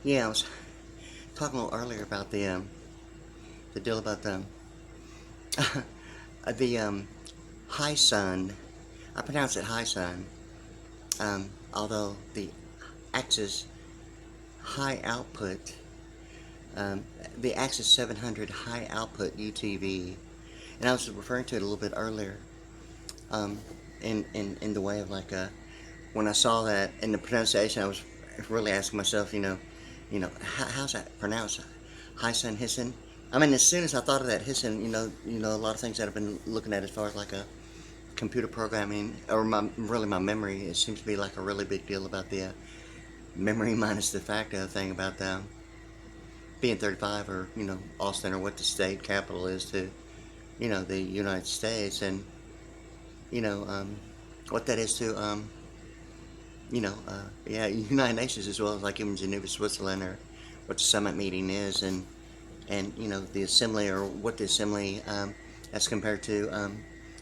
Yeah, I was talking a little earlier about the deal about the high sun. I pronounce it high sun, although the Axis high output, um, the Axis 700 high output UTV, and I was referring to it a little bit earlier, um, in the way of when I saw that in the pronunciation, I was really asking myself, how's that pronounced? Hyson, Hisson. I mean, as soon as I thought of that Hisson, a lot of things that I've been looking at as far as like a computer programming or my memory, it seems to be like a really big deal about the memory minus the facto thing about being 35 or Austin or what the state capital is to the United States and you know um, what that is to yeah, United Nations as well as like even Geneva, Switzerland, or what the summit meeting is, and the assembly or what the assembly as compared to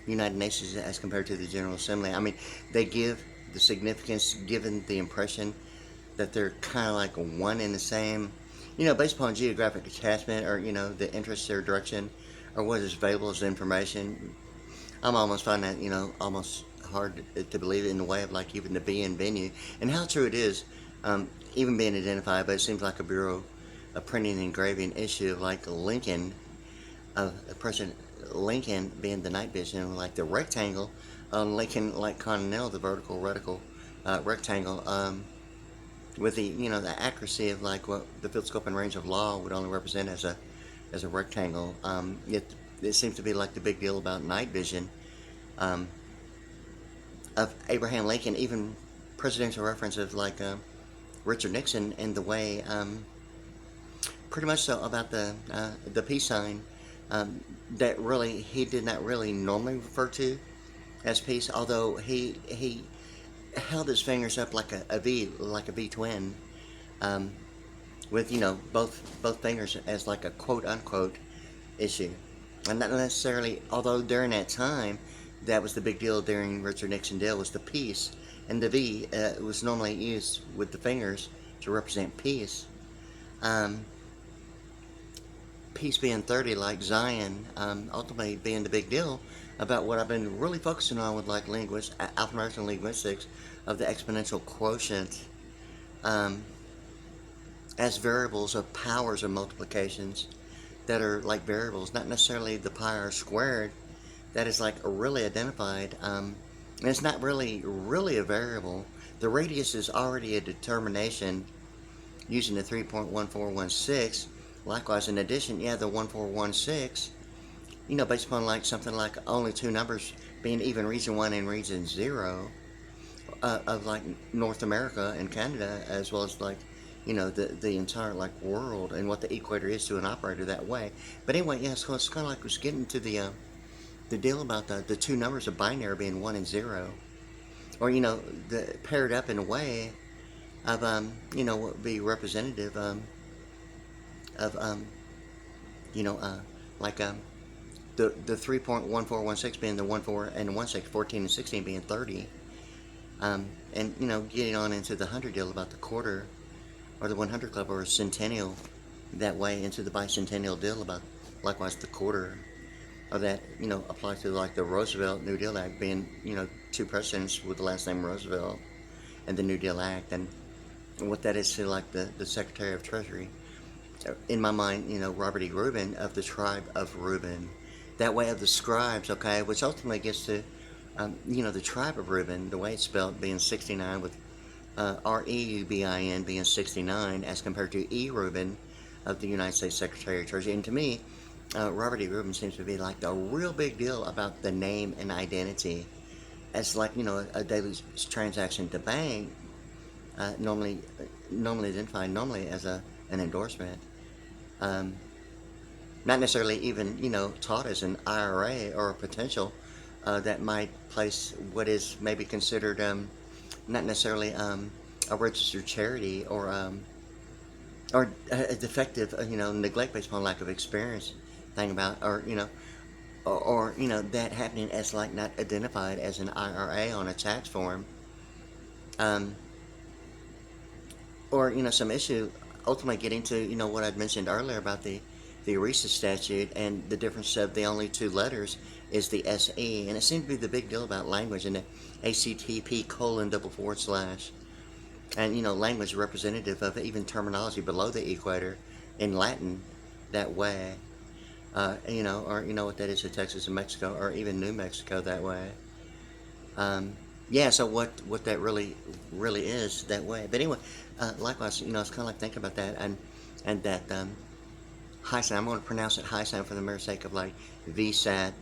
United Nations as compared to the General Assembly. I mean, they give the significance given the impression that they're kind of like one and the same, based upon geographic attachment or the interest or direction or what is available as information. I'm almost finding that almost hard to believe in the way of like even the being venue and how true it is, even being identified. But it seems like a Bureau of Printing and Engraving issue of like Lincoln, of President Lincoln being the night vision, like the rectangle on Lincoln, like Continental, the vertical reticle rectangle, with the accuracy of like what the field scope and range of law would only represent as a rectangle. It seems to be like the big deal about night vision um, of Abraham Lincoln, even presidential reference of like Richard Nixon, and the way pretty much so about the peace sign um, that really he did not really normally refer to as peace, although he held his fingers up like a V, like a V twin, um, with both fingers as like a quote unquote issue, and not necessarily. Although during that time, that was the big deal during Richard Nixon deal was the peace, and the V was normally used with the fingers to represent peace. Um, Peace being 30, like Zion, ultimately being the big deal about what I've been really focusing on with like alphanumeric linguistics, of the exponential quotient um, as variables of powers of multiplications that are like variables, not necessarily the pi r squared. That is like really identified, and it's not really a variable. The radius is already a determination using the 3.1416. Likewise, in addition, yeah, the 1416, based upon like something like only two numbers being even region 1 and region 0 of like North America and Canada, as well as like, the entire like world and what the equator is to an operator that way. But anyway, yeah, so it's kind of like we're getting to the deal about the two numbers of binary being 1 and 0, or the paired up in a way of what would be representative of you know like the 3.1416 being the 14 and 16, 14 and 16 being 30, and getting on into the 100 deal about the quarter or the 100 club or centennial, that way into the bicentennial deal about likewise the quarter, or that applies to like the Roosevelt New Deal Act being two presidents with the last name Roosevelt, and the New Deal Act, and what that is to like the Secretary of Treasury. In my mind, Robert E. Reuben of the tribe of Reuben, that way of the scribes, okay, which ultimately gets to, the tribe of Reuben, the way it's spelled being 69 with Reubin being 69 as compared to E. Reuben of the United States Secretary of Treasury. And to me, Robert E. Reuben seems to be like the real big deal about the name and identity, as like a daily transaction to bank, normally identified normally as an endorsement. Um, Not necessarily even taught as an IRA or a potential that might place what is maybe considered not necessarily a registered charity or a defective neglect based upon lack of experience thing about, or that happening as like not identified as an IRA on a tax form, um, or some issue ultimately getting to, what I'd mentioned earlier about the ERISA statute, and the difference of the only two letters is the SE, and it seemed to be the big deal about language, and the ACTP colon double forward slash. And, language representative of even terminology below the equator in Latin that way. Or what that is to Texas and Mexico, or even New Mexico that way. Yeah, so what that really is that way. But anyway, likewise, it's kind of like thinking about that, and that high sign. I'm going to pronounce it high sign for the mere sake of like VSAT,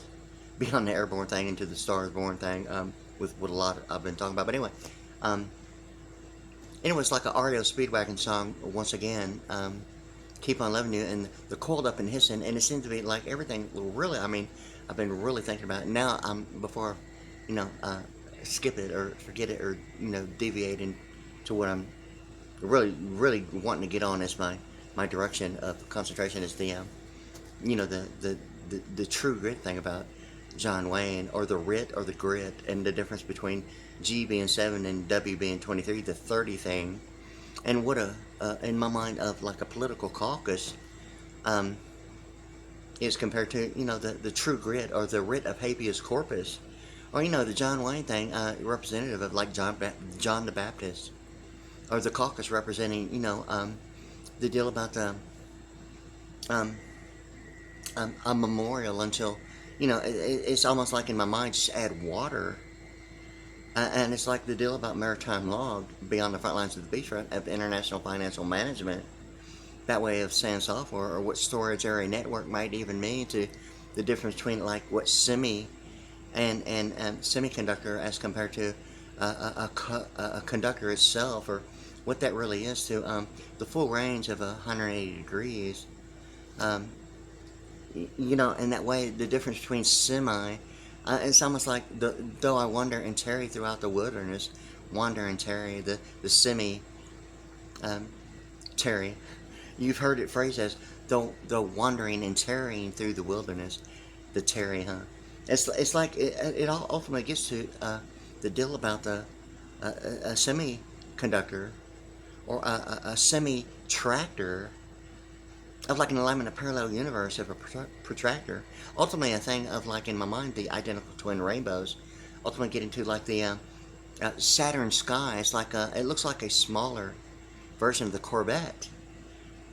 beyond the airborne thing into the stars born thing. With what a lot I've been talking about. But um, anyway, it's like an REO Speedwagon song once again. Keep on loving you, and the coiled up and hissing, and it seems to be like everything. Really, I mean, I've been really thinking about it now. Before, you know, skip it or forget it or deviate into what I'm really wanting to get on as my direction of concentration is the the true grit thing about John Wayne, or the writ or the grit, and the difference between G being 7 and W being 23, the 30 thing, and what in my mind of like a political caucus um, is compared to the true grit or the writ of habeas corpus, or the John Wayne thing, representative of like John the Baptist, or the caucus representing the deal about the um, a memorial until it's almost like in my mind just add water. And it's like the deal about maritime law beyond the front lines of the beachfront of international financial management. That way of saying software, or what storage area network might even mean, to the difference between like what and semiconductor as compared to a conductor itself, or what that really is to the full range of 180 degrees. Um, in that way, the difference between semi, it's almost like though I wander and tarry throughout the wilderness, wander and tarry, the semi um, tarry. You've heard it phrased as though wandering and tarrying through the wilderness, the tarry, huh? It's like it all ultimately gets to the deal about a semiconductor, or a semi tractor, of like an alignment of parallel universe of a protractor. Ultimately, a thing of like in my mind the identical twin rainbows. Ultimately, getting to like the Saturn sky. It's like it looks like a smaller version of the Corvette,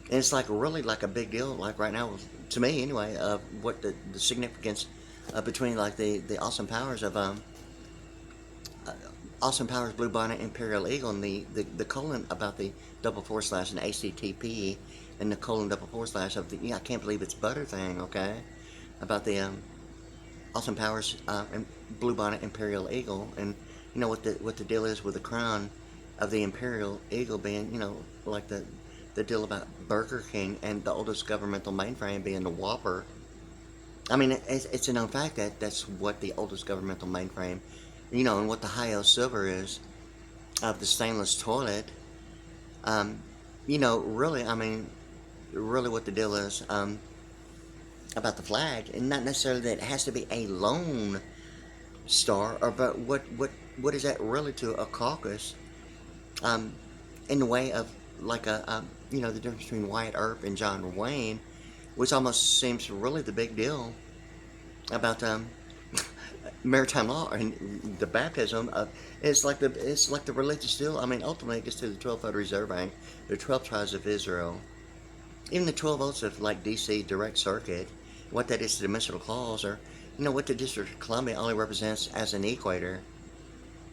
and it's like really like a big deal. Like right now, to me anyway, of what the significance between like the awesome powers of Awesome Powers, Blue Bonnet, Imperial Eagle, and the colon about the double forward slash and ACTP, and the colon double forward slash of the I can't believe it's butter thing, okay? About the Awesome Powers and Blue Bonnet, Imperial Eagle, and what the deal is with the crown of the Imperial Eagle being like the deal about Burger King and the oldest governmental mainframe being the Whopper. I mean, it's a known fact that that's what the oldest governmental mainframe, and what the high-O silver is of the stainless toilet. Um, really, I mean, really what the deal is about the flag, and not necessarily that it has to be a lone star, or but what is that really to a caucus, um, in the way of like the difference between Wyatt Earp and John Wayne, which almost seems really the big deal about maritime law and the baptism of it's like the religious deal. I mean, ultimately it gets to the 12th Federal Reserve Bank, the 12 tribes of Israel, even the 12 votes of like DC Direct Circuit. What that is to the Dimensional Clause, or what the District of Columbia only represents as an equator.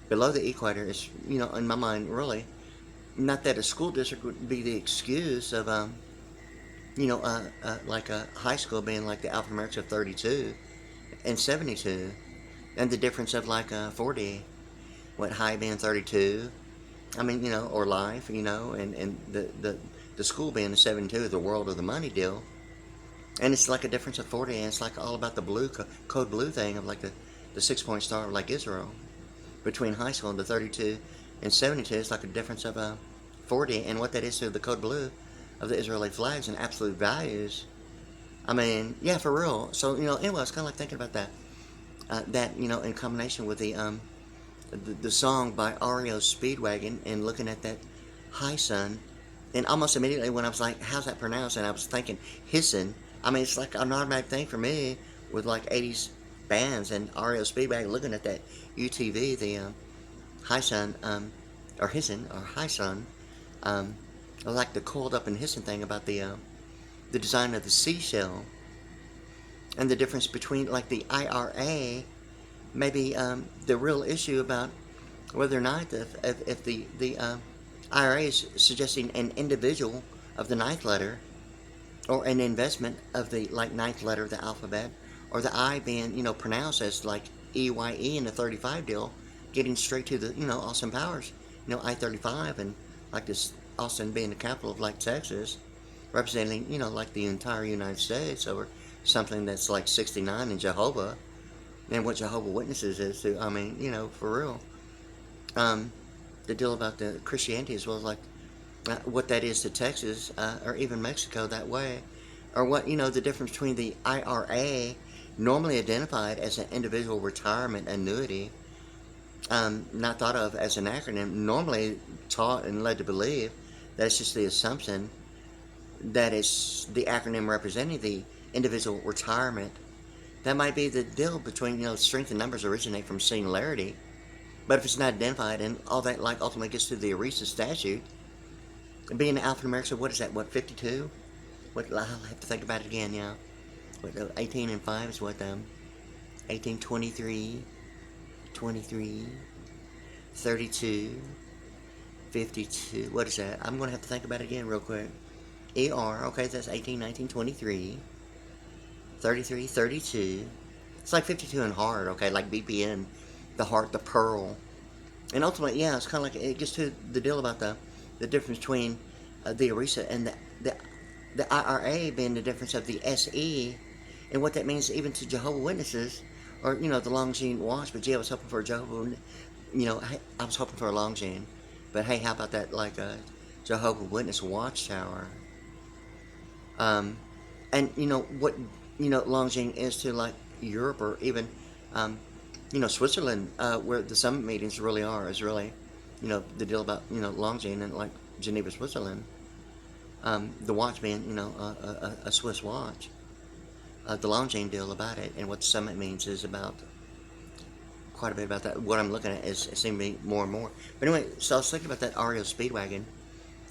Below the equator is in my mind really not that a school district would be the excuse of like a high school being like the alphanumerics of 32 and 72, and the difference of like 40, what high being 32, I mean, or life, and the school being the 72, the world of the money deal, and it's like a difference of 40, and it's like all about the blue code blue thing of like the 6-point star of like Israel between high school and the 32 and 72. It's like a difference of 40, and what that is to the code blue of the Israeli flags and absolute values. I mean, yeah, for real. So anyway, I was kind of like thinking about that. That in combination with the song by REO Speedwagon, and looking at that high sun And almost immediately when I was like, how's that pronounced? And I was thinking, hissing. I mean, it's like an automatic thing for me with like 80s bands and REO Speedwagon looking at that UTV, the High Sun, or hissing, or High Sun. I like the coiled up and hissing thing about the design of the seashell and the difference between like the IRA, maybe the real issue about whether or not if the IRA is suggesting an individual of the ninth letter or an investment of the like ninth letter of the alphabet, or the I being pronounced as like EYE in the 35 deal, getting straight to the Austin Powers, I-35, and like this Austin being the capital of like Texas, representing like the entire United States over something that's like 69 in Jehovah, and what Jehovah Witnesses is too. I mean, for real. The deal about the Christianity as well as like what that is to Texas or even Mexico that way, or what the difference between the IRA, normally identified as an individual retirement annuity, not thought of as an acronym, normally taught and led to believe that it's just the assumption that it's the acronym representing the individual retirement. That might be the deal between strength and numbers originate from singularity, but if it's not identified and all that like ultimately gets to the ERISA statute, being alphanumeric, so what is that? What 52? What I'll have to think about it again. Yeah, what 18 and 5 is what 18, 23, 32, 52. What is that? I'm gonna have to think about it again real quick. ER. Okay, that's 18, 19, 23, 33, 32. It's like 52 and hard. Okay, like BPN, the heart, the pearl, and ultimately, yeah, it's kind of like it gets to the deal about the difference between the ERISA and the IRA being the difference of the SE, and what that means even to Jehovah Witnesses, or the Longines Watch. But gee, I was hoping for a Jehovah, I was hoping for a Longines, but hey, how about that like a Jehovah Witness Watchtower? And what Longines is to like Europe, or even Switzerland, where the summit meetings really are, is really the deal about Longines and like Geneva, Switzerland. The watch being a Swiss watch. The Longines deal about it, and what the summit means is about quite a bit about that. What I'm looking at is it seems to be more and more. But anyway, so I was thinking about that REO Speedwagon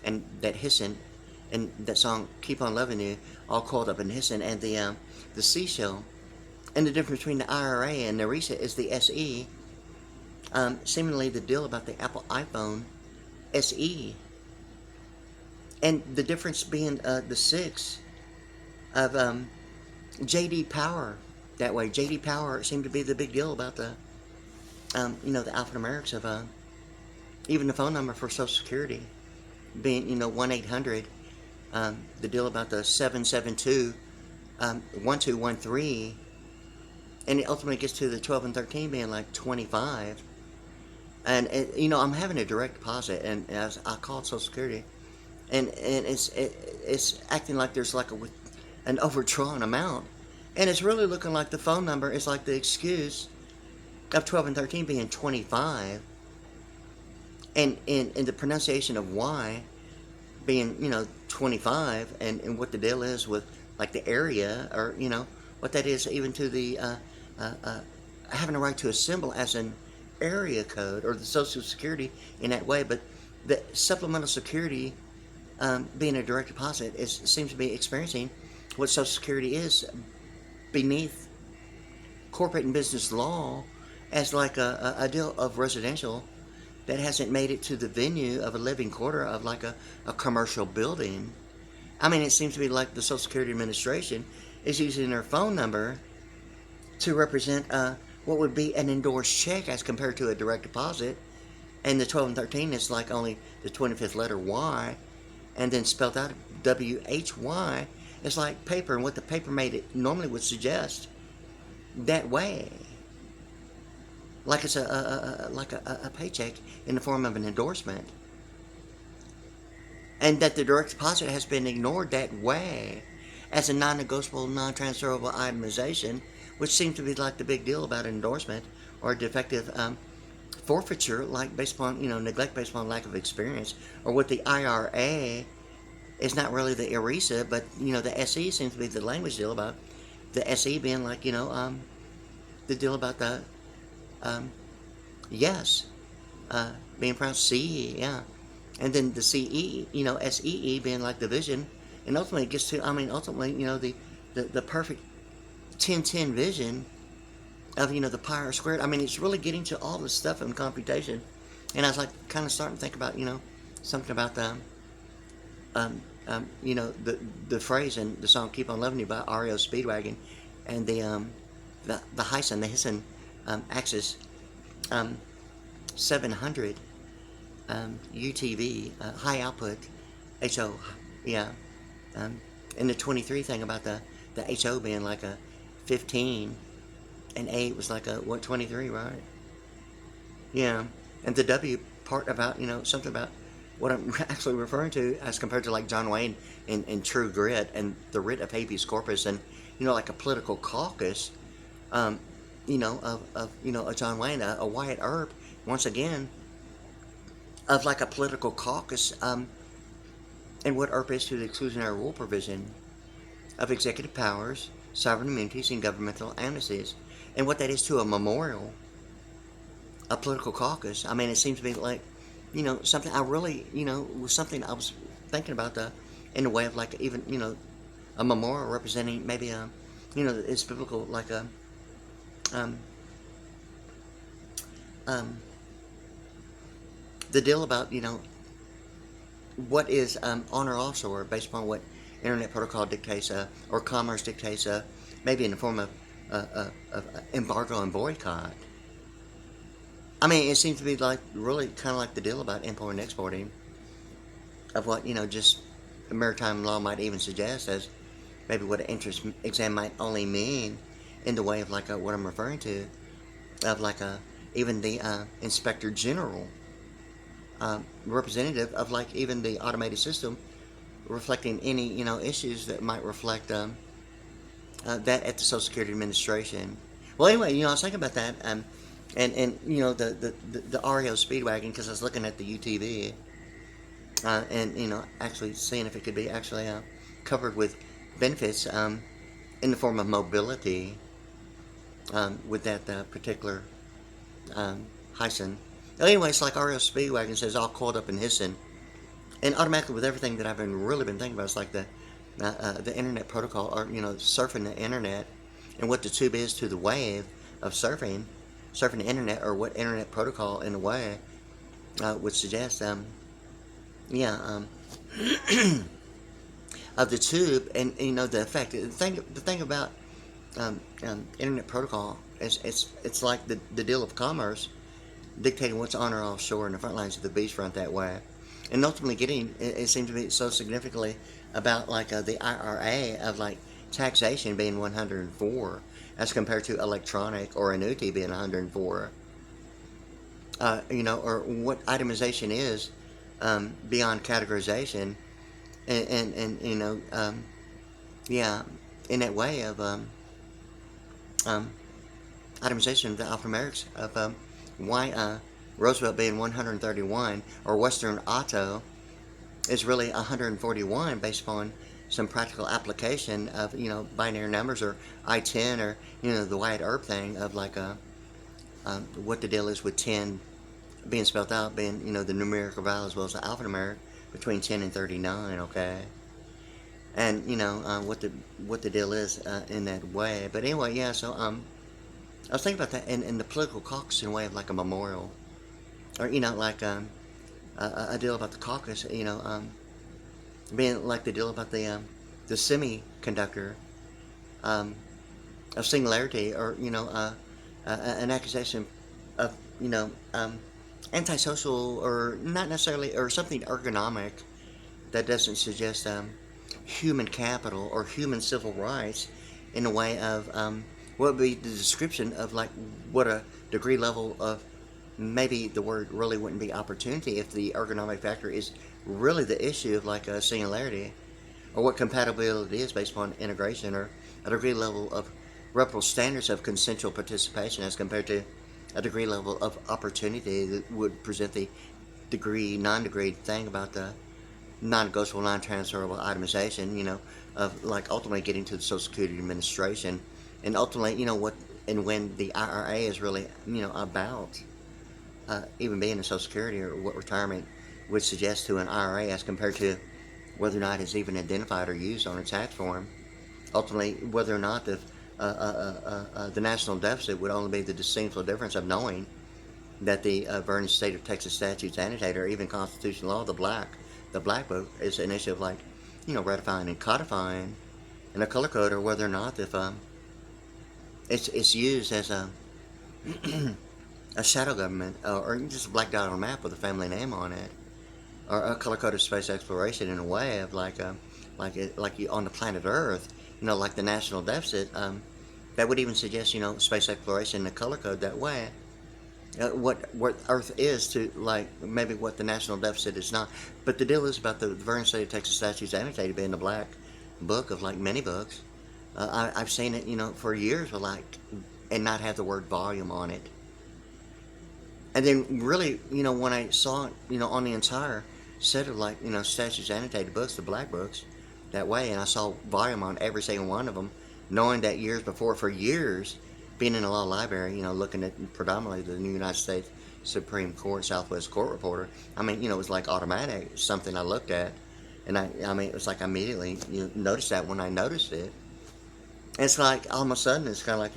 and that hissing, and that song "Keep on Loving You," all called up and hissing, and the seashell, and the difference between the IRA and the ERISA is the SE. Seemingly the deal about the Apple iPhone SE, and the difference being the 6 of JD Power. That way, JD Power seemed to be the big deal about the the alphanumerics of even the phone number for Social Security being 1-800. The deal about the 772 1213, and it ultimately gets to the 12 and 13 being like 25. And I'm having a direct deposit, and as I called Social Security, and it's acting like there's like an overdrawn amount, and it's really looking like the phone number is like the excuse of 12 and 13 being 25, and in the pronunciation of Y being 25, and what the deal is with like the area, or what that is even to the having a right to a symbol as an area code, or the Social Security in that way. But the supplemental security being a direct deposit seems to be experiencing what Social Security is beneath corporate and business law as like a deal of residential that hasn't made it to the venue of a living quarter of like a commercial building. I mean, it seems to be like the Social Security Administration is using their phone number to represent what would be an endorsed check as compared to a direct deposit. And the 12 and 13 is like only the 25th letter Y, and then spelled out WHY. It's like paper, and what the paper made it normally would suggest that way. Like it's a paycheck in the form of an endorsement. And that the direct deposit has been ignored that way as a non-negotiable, non-transferable itemization, which seems to be like the big deal about an endorsement or defective forfeiture, like based upon neglect based upon lack of experience, or what the IRA It's not really the ERISA, but the SE seems to be the language deal about the SE being like the deal about the yes being pronounced CE, yeah, and then the CE, SEE being like the vision, and ultimately it gets to, ultimately, the perfect 10-10 vision of, the pi r squared. It's really getting to all this stuff in computation, and I was like kind of starting to think about, something about the phrase in the song "Keep on Loving You" by REO Speedwagon, and the Hyson Axis 700 UTV high output HO, yeah, and the 23 thing about the HO being like a 15, and 8 was like a 23, right? Yeah, and the W part about something about what I'm actually referring to as compared to like John Wayne in True Grit and the writ of habeas corpus, and like a political caucus, um, a John Wayne, a Wyatt Earp, once again, of like a political caucus, and what Earp is to the exclusionary rule provision of executive powers, sovereign immunities, and governmental amnesties, and what that is to a memorial, a political caucus. It seems to be like, something I really, was something I was thinking about in the way of like even, a memorial representing maybe it's biblical, like um, um, the deal about, what is on or offshore based upon what internet protocol dictates, or commerce dictates, maybe in the form of embargo and boycott. It seems to be like really kind of like the deal about importing and exporting of what, just maritime law might even suggest as maybe what an entrance exam might only mean in the way of like what I'm referring to, of like even the inspector general, representative of like even the automated system reflecting any issues that might reflect that at the Social Security Administration. Well, anyway, I was thinking about that, and the REO Speedwagon, because I was looking at the UTV, and actually seeing if it could be actually covered with benefits in the form of mobility with that particular Hyson. Anyway, it's like REO Speedwagon says, all coiled up and hissing, and automatically with everything that I've really been thinking about, it's like the internet protocol, or surfing the internet, and what the tube is to the wave of surfing the internet, or what internet protocol in a way would suggest, yeah, of the tube, and the effect. The thing about internet protocol is it's like the deal of commerce dictating what's on or offshore in the front lines of the beachfront that way, and ultimately getting it seems to be so significantly about like the IRA of like taxation being 104 as compared to electronic or annuity being 104. Or what itemization is beyond categorization, and yeah, in that way of itemization of the alphanumerics of why Roosevelt being 131 or Western Auto is really 141 based upon some practical application of binary numbers, or I-10, or the Wyatt Earp thing of like what the deal is with 10 being spelled out being the numerical value as well as the alphanumeric between 10 and 39, okay, and what the deal is in that way. But anyway, yeah, so I was thinking about that in the political caucus in a way of like a memorial, or like a deal about the caucus, being like the deal about the semiconductor of singularity, or an accusation of antisocial, or not necessarily, or something ergonomic that doesn't suggest human capital or human civil rights in a way of what would be the description of like what a degree level of, maybe the word really wouldn't be opportunity if the ergonomic factor is really the issue of like a singularity, or what compatibility is based upon integration, or a degree level of reputable standards of consensual participation as compared to a degree level of opportunity that would present the degree non-degree thing about the non-negotiable, non-transferable itemization, of like ultimately getting to the Social Security Administration, and ultimately, what and when the IRA is really, about even being a Social Security or what retirement would suggest to an IRA as compared to whether or not it's even identified or used on a tax form. Ultimately, whether or not the national deficit would only be the distinct difference of knowing that the Vernon State of Texas statutes annotated, or even constitutional law, the black book, is an issue of like, ratifying and codifying in a color code, or whether or not if it's used as a shadow government, or just a black dot on a map with a family name on it, or a color coded space exploration in a way of like you on the planet Earth, like the national deficit. That would even suggest, space exploration in the color code that way. What Earth is to like maybe what the national deficit is not. But the deal is about the Vernon State of Texas statutes annotated being the black book of like many books. I've seen it, for years with like, and not have the word volume on it. And then really, when I saw it, on the entire set of like, statutes annotated books, the black books, that way, and I saw volume on every single one of them, knowing that years before, for years, being in a law library, looking at predominantly the United States Supreme Court Southwest Court Reporter. I mean, it was like automatic, something I looked at, and I mean, it was like I immediately noticed that when I noticed it. And it's like all of a sudden, it's kind of like,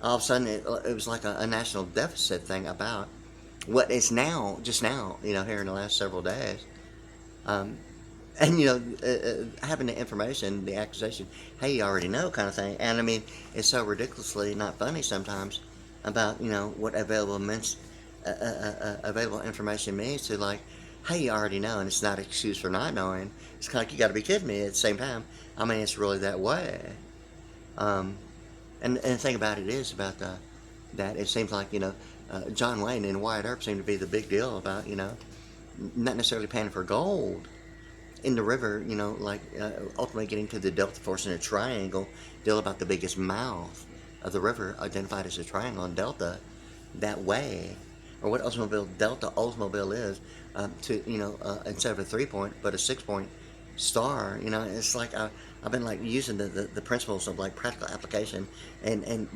all of a sudden it was like a national deficit thing about what is now, just now, here in the last several days. Um, and having the information, the accusation, hey, you already know, kind of thing. And I mean, it's so ridiculously not funny sometimes about what available information means to like, hey, you already know, and it's not an excuse for not knowing. It's kind of like you got to be kidding me. At the same time, I mean, it's really that way. Um, and the thing about it is about that it seems like John Wayne and Wyatt Earp seem to be the big deal about not necessarily panning for gold in the river, like ultimately getting to the delta force in a triangle, deal about the biggest mouth of the river identified as a triangle and delta that way, or what Oldsmobile is, instead of a 3-point but a 6-point star. It's like I've been like using the principles of like practical application and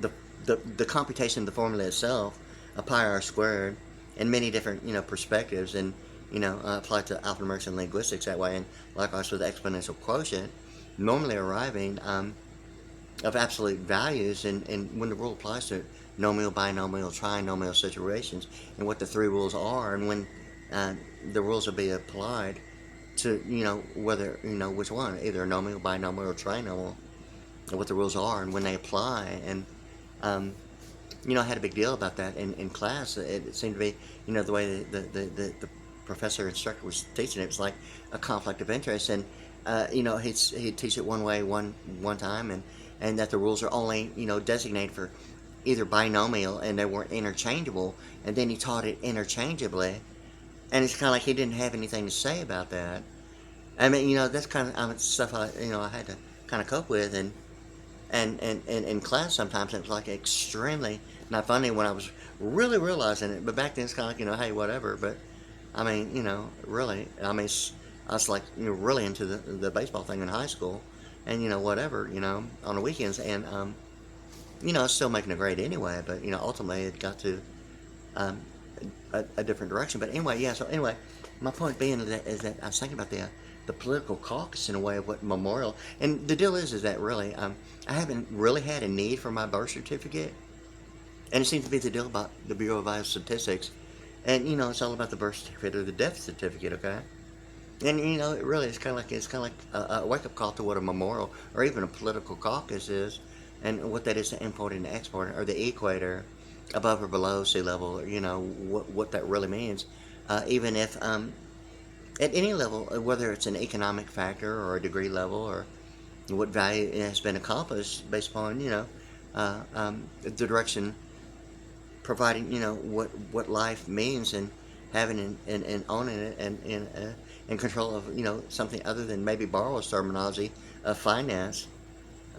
the computation of the formula itself, a pi r squared, in many different perspectives, and applied to alphanumeric linguistics that way, and likewise with the exponential quotient, normally arriving of absolute values, and when the rule applies to nomial, binomial, trinomial situations, and what the three rules are, and when the rules will be applied to whether which one, either nomial, binomial, or trinomial, and what the rules are, and when they apply, and I had a big deal about that in class. It seemed to be the way the professor instructor was teaching it was like a conflict of interest, and he'd teach it one way one time, and that the rules are only designated for either binomial and they weren't interchangeable, and then he taught it interchangeably, and it's kind of like he didn't have anything to say about that. I mean, that's kind of stuff I had to kind of cope with, and in class sometimes it was like extremely not funny when I was really realizing it, but back then it's kind of like hey, whatever. But I mean, really, I mean, I was like really into the baseball thing in high school, and whatever, on the weekends, and I was still making a grade anyway, but ultimately it got to a different direction. But anyway, yeah. So anyway, my point being is that I was thinking about the political caucus in a way of what memorial, and the deal is that really I haven't really had a need for my birth certificate, and it seems to be the deal about the Bureau of Vital Statistics, and it's all about the birth certificate or the death certificate, okay? And it really is kind of like a wake up call to what a memorial or even a political caucus is, and what that is to import and export, or the equator, above or below sea level, or what that really means, even if at any level, whether it's an economic factor or a degree level, or what value has been accomplished based upon the direction providing what life means, and having and owning it, and in control of something other than maybe borrowers terminology of finance,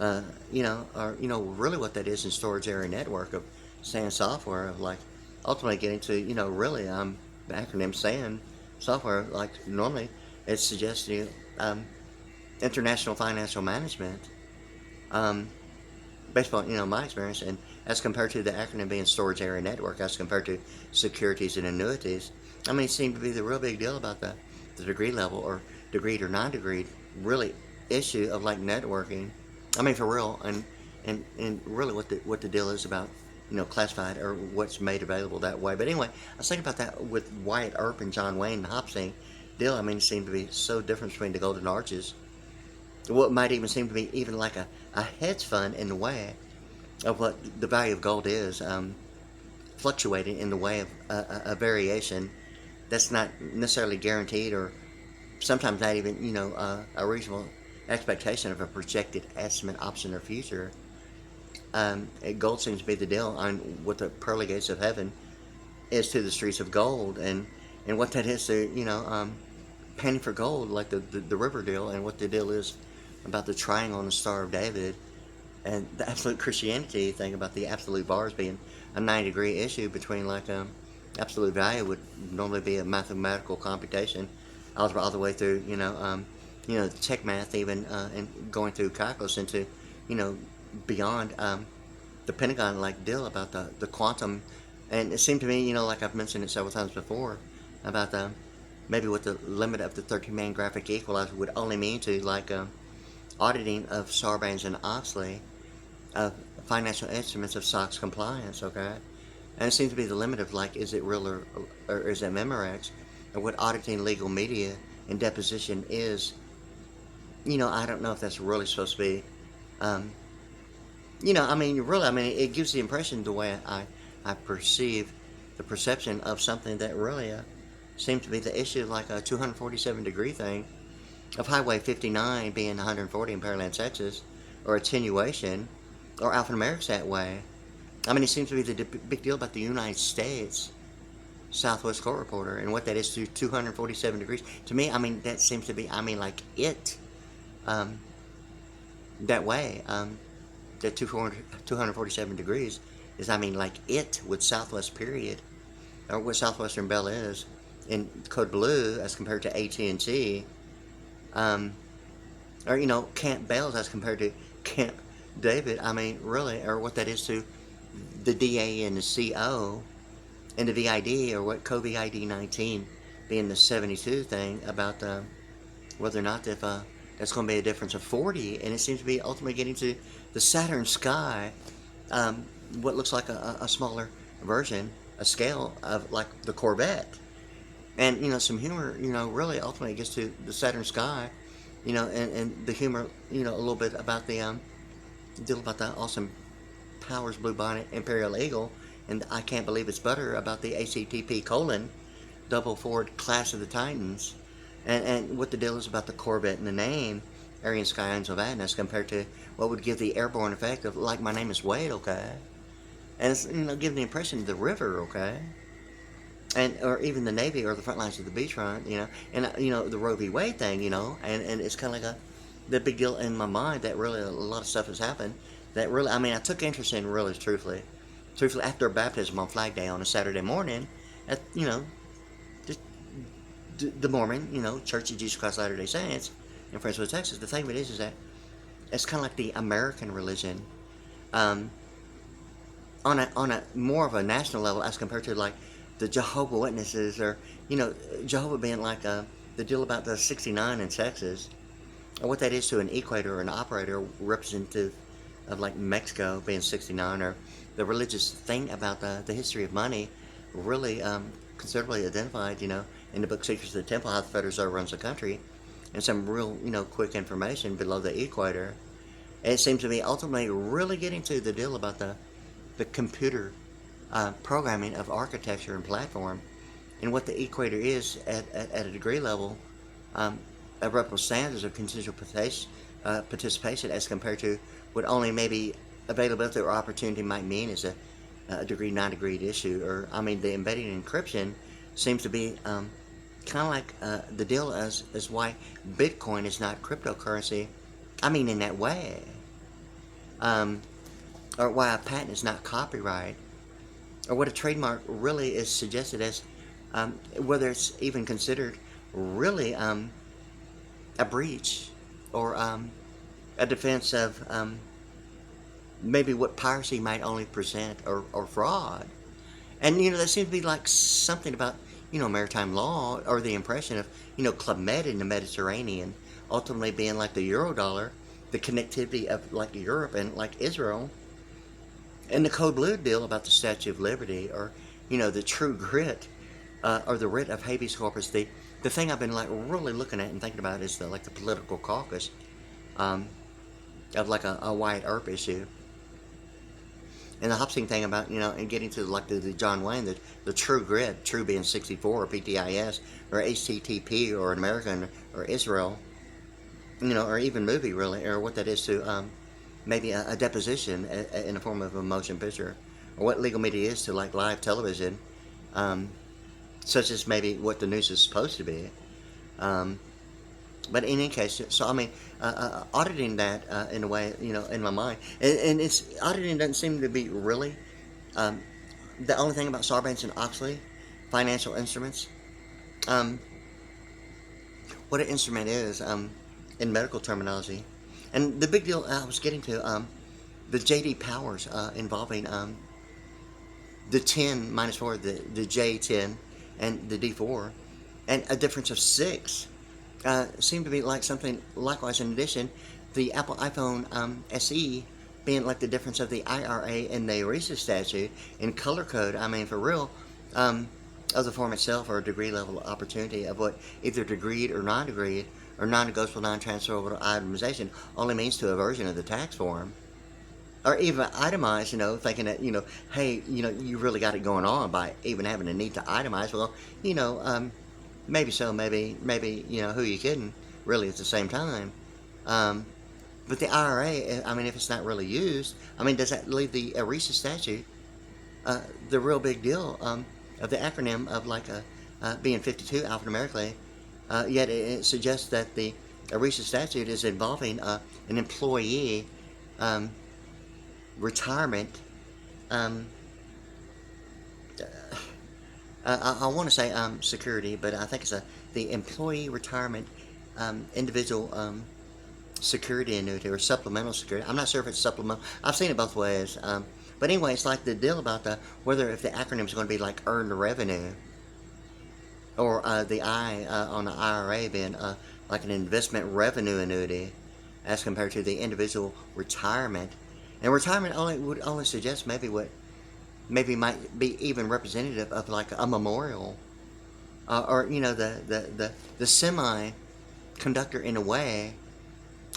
or really what that is in storage area network of SAN software, of like ultimately getting to really the acronym SAN software, like normally It suggests to you international financial management, um, based on my experience, and as compared to the acronym being storage area network, as compared to securities and annuities. I mean, it seemed to be the real big deal about the degree level or degreed or non-degreed really issue of like networking. I mean, for real, and really what the deal is about, classified or what's made available that way. But anyway, I was thinking about that with Wyatt Earp and John Wayne and Hopsing deal. I mean, it seemed to be so different between the Golden Arches. What might even seem to be even like a hedge fund in the way of what the value of gold is, fluctuating in the way of a variation that's not necessarily guaranteed, or sometimes not even a reasonable expectation of a projected estimate, option, or future. Gold seems to be the deal on what the pearly gates of heaven is to the streets of gold, and what that is to penny for gold, like the river deal, and what the deal is about the triangle and the Star of David, and the absolute Christianity thing about the absolute bars being a 9-degree issue between like absolute value would normally be a mathematical computation, algebra all the way through check math even, and going through calculus into beyond the Pentagon like deal about the quantum, and it seemed to me like I've mentioned it several times before about maybe what the limit of the 13-man graphic equalizer would only mean to like auditing of Sarbanes-Oxley of financial instruments of SOX compliance, okay? And it seems to be the limit of like, is it real or is it Memorex? Or what auditing legal media and deposition is. I don't know if that's really supposed to be, I mean, really, I mean, it gives the impression the way I perceive the perception of something that really seems to be the issue, like a 247-degree thing of Highway 59 being 140 in Pearland, Texas, or attenuation, or alphanumerics that way. I mean, it seems to be the big deal about the United States Southwest Court Reporter and what that is to 247 degrees. To me, I mean, that seems to be, I mean, like it, that way, that 247 degrees is, I mean, like it with Southwest period, or what Southwestern Bell is in code blue as compared to AT&T, or Camp Bells as compared to Camp David. I mean, really, or what that is to the DA and the CO and the VID, or what COVID 19 being the 72 thing about whether or not if that's going to be a difference of 40, and it seems to be ultimately getting to the Saturn sky, what looks like a smaller version, a scale of like the Corvette. And some humor, really ultimately gets to the Saturn sky, and the humor, a little bit about the deal about the awesome Powers Blue Bonnet Imperial Eagle, and I can't believe it's butter about the ACTP colon double forward class of the Titans, and what the deal is about the Corvette and the name Aryan Sky Angel of Atlas compared to what would give the airborne effect of like my name is Wade, okay, and it's giving the impression of the river, okay. And or even the Navy or the front lines of the beachfront, and the Roe v. Wade thing, and it's kind of like the big deal in my mind that really a lot of stuff has happened that really, I mean, I took interest in really truthfully after baptism on Flag Day on a Saturday morning at just the Mormon Church of Jesus Christ Latter-day Saints in Friendswood, Texas. The thing of it is that it's kind of like the American religion, on a more of a national level as compared to like the Jehovah Witnesses, or Jehovah being like the deal about the 69 in Texas, or what that is to an equator or an operator representative of like Mexico being 69, or the religious thing about the history of money, really considerably identified, in the book Secrets of the Temple, how the Federal Reserve runs the country, and some real quick information below the equator. And it seems to me ultimately really getting to the deal about the computer programming of architecture and platform, and what the equator is at a degree level, of reputable standards of consensual participation as compared to what only maybe availability or opportunity might mean is a degree, non-degree issue. Or, I mean, the embedded encryption seems to be kind of like the deal as why Bitcoin is not cryptocurrency. I mean, in that way. Or why a patent is not copyright, or what a trademark really is suggested as, whether it's even considered really a breach or a defense of maybe what piracy might only present or fraud. And, that seems to be like something about, maritime law or the impression of, Club Med in the Mediterranean ultimately being like the Eurodollar, the connectivity of like Europe and like Israel, and the Code Blue deal about the Statue of Liberty or, the true grit or the writ of habeas corpus. The thing I've been like really looking at and thinking about is the political caucus um, of like a Wyatt Earp issue. And the Hopsing thing about, and getting to like the John Wayne, the true grit, true being 64 or PTIS or HTTP or American or Israel, or even movie really, or what that is to maybe a deposition in the form of a motion picture, or what legal media is to like live television, such as maybe what the news is supposed to be. But in any case, so I mean, auditing that in a way, in my mind, and it's auditing doesn't seem to be really the only thing about Sarbanes-Oxley, financial instruments. Um, what an instrument is in medical terminology, and the big deal I was getting to the JD Powers involving the 10 minus 4, the J10 and the D4, and a difference of 6. Seemed to be like something likewise. In addition, the Apple iPhone SE being like the difference of the IRA and the ERISA statute in color code. I mean, for real, of the form itself or degree level opportunity of what either degreed or non-degreed or non-negotiable, non-transferable itemization only means to a version of the tax form. Or even itemized, thinking that, hey, you really got it going on by even having a need to itemize. Well, maybe so, maybe, who you kidding, really, at the same time. But the IRA, I mean, if it's not really used, I mean, does that leave the ERISA statute, the real big deal of the acronym of like being 52 alphanumerically, yet it suggests that the ERISA statute is involving an employee retirement. I want to say security, but I think it's the employee retirement individual security annuity or supplemental security. I'm not sure if it's supplemental. I've seen it both ways. But anyway, it's like the deal about whether if the acronym is going to be like earned revenue or the I on the IRA being like an investment revenue annuity as compared to the individual retirement. And retirement would only suggest maybe what maybe might be even representative of like a memorial or the semi conductor in a way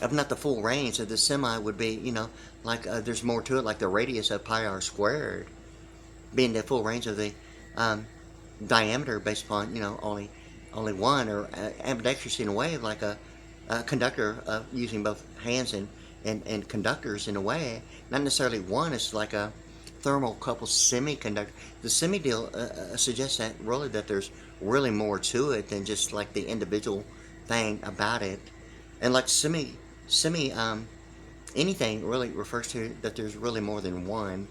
of not the full range. So the semi would be like there's more to it, like the radius of pi r squared being the full range of the diameter based upon only one, or ambidextrous in a way of like a conductor using both hands and conductors in a way, not necessarily one. It's like a thermocouple semiconductor. The semi deal suggests that really that there's really more to it than just like the individual thing about it, and like semi anything really refers to that there's really more than one,